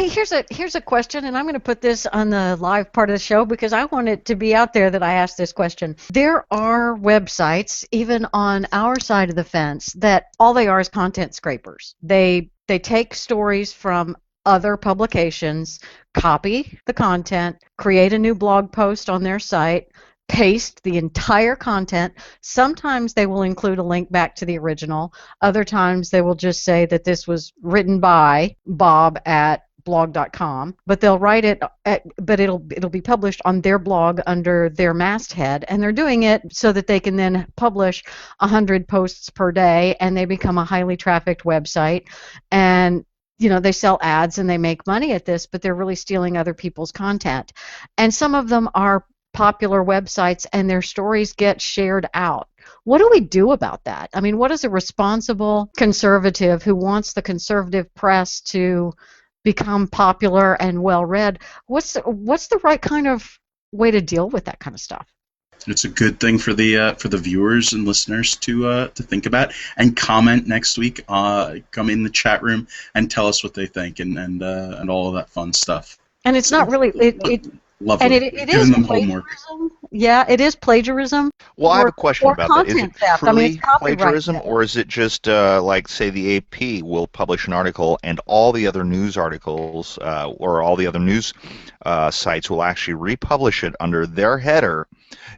Hey, here's a question, and I'm going to put this on the live part of the show because I want it to be out there that I asked this question. There are websites, even on our side of the fence, that all they are is content scrapers. They take stories from other publications, copy the content, create a new blog post on their site, paste the entire content. Sometimes they will include a link back to the original. Other times they will just say that this was written by Bob at blog.com, but they'll write it but it'll be published on their blog under their masthead, and they're doing it so that they can then publish 100 posts per day, and they become a highly trafficked website. And they sell ads and they make money at this, but they're really stealing other people's content. And some of them are popular websites, and their stories get shared out. What do we do about that? I mean, what is a responsible conservative who wants the conservative press to become popular and well-read? What's the right kind of way to deal with that kind of stuff? It's a good thing for the viewers and listeners to think about and comment next week. Come in the chat room and tell us what they think and all of that fun stuff. And it's not really lovely. And it is them homework. Yeah, it is plagiarism. Well, I have a question about that. Is it theft. truly It's plagiarism, or is it just like, say, the AP will publish an article and all the other news articles or all the other news sites will actually republish it under their header,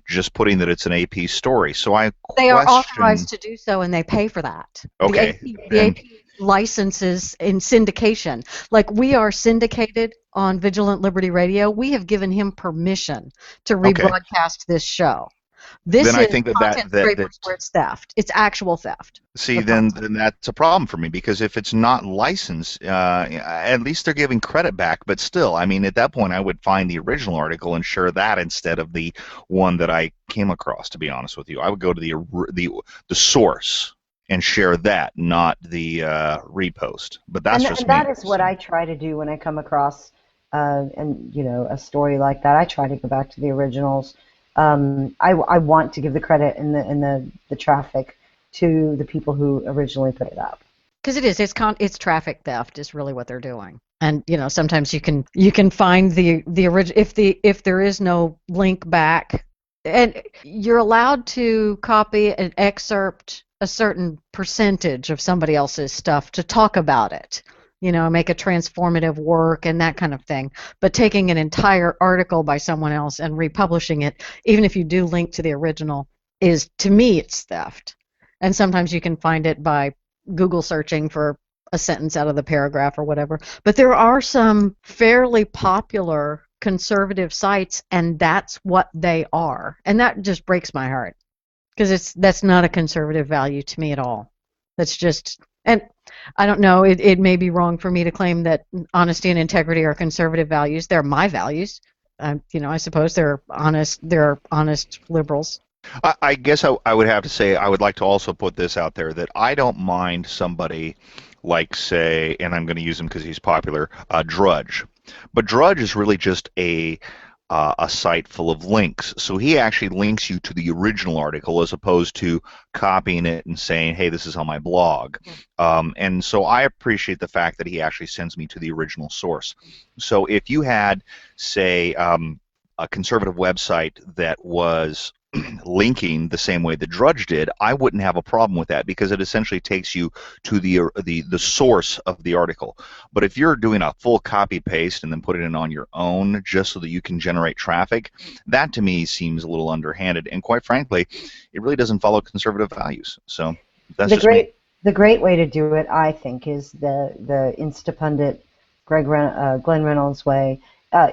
just putting that it's an AP story? So they are authorized to do so, and they pay for that. Okay. The AP licenses in syndication. Like, we are syndicated on Vigilant Liberty Radio. We have given him permission to rebroadcast this show. This then is I think content scrapers where it's theft. It's actual theft. See, then that's a problem for me, because if it's not licensed, at least they're giving credit back. But still, I mean, at that point, I would find the original article and share that instead of the one that I came across. To be honest with you, I would go to the source and share that, not the repost. But that's just me. That is what I try to do when I come across a story like that. I try to go back to the originals. I want to give the credit and the traffic to the people who originally put it up. Because it's traffic theft is really what they're doing. And sometimes you can find the original if there is no link back, and you're allowed to copy and excerpt a certain percentage of somebody else's stuff to talk about it, make a transformative work and that kind of thing. But taking an entire article by someone else and republishing it, even if you do link to the original, to me, it's theft. And sometimes you can find it by Google searching for a sentence out of the paragraph or whatever. But there are some fairly popular conservative sites, and that's what they are. And that just breaks my heart, because that's not a conservative value to me at all. That's just, and I don't know, it may be wrong for me to claim that honesty and integrity are conservative values. They're my values. I suppose they're honest liberals. I guess I would have to say, I would like to also put this out there, that I don't mind somebody like, say, and I'm going to use him because he's popular, Drudge. But Drudge is really just a site full of links. So he actually links you to the original article as opposed to copying it and saying, hey, this is on my blog. And so I appreciate the fact that he actually sends me to the original source. So if you had, say, a conservative website that was linking the same way that Drudge did, I wouldn't have a problem with that, because it essentially takes you to the source of the article. But if you're doing a full copy paste and then putting it on your own just so that you can generate traffic, that to me seems a little underhanded, and quite frankly, it really doesn't follow conservative values. So that's just me. The great way to do it, I think, is the Instapundit Glenn Reynolds way.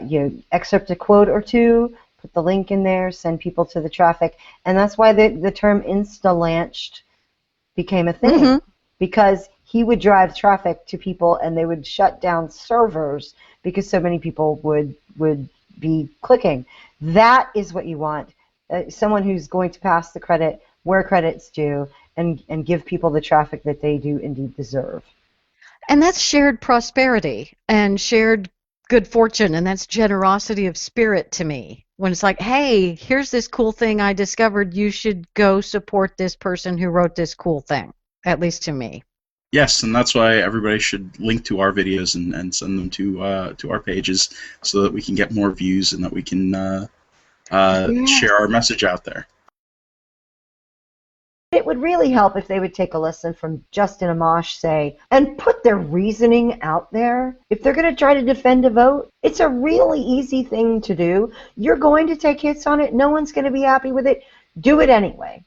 You excerpt a quote or two, put the link in there, send people to the traffic, and that's why the term Insta-lanched became a thing, because he would drive traffic to people, and they would shut down servers because so many people would be clicking. That is what you want, someone who's going to pass the credit where credit's due and give people the traffic that they do indeed deserve. And that's shared prosperity and shared good fortune, and that's generosity of spirit to me. When it's like, hey, here's this cool thing I discovered, you should go support this person who wrote this cool thing, at least to me. Yes, and that's why everybody should link to our videos and send them to our pages so that we can get more views and that we can share our message out there. It would really help if they would take a lesson from Justin Amash, say, and put their reasoning out there. If they're going to try to defend a vote, it's a really easy thing to do. You're going to take hits on it. No one's going to be happy with it. Do it anyway.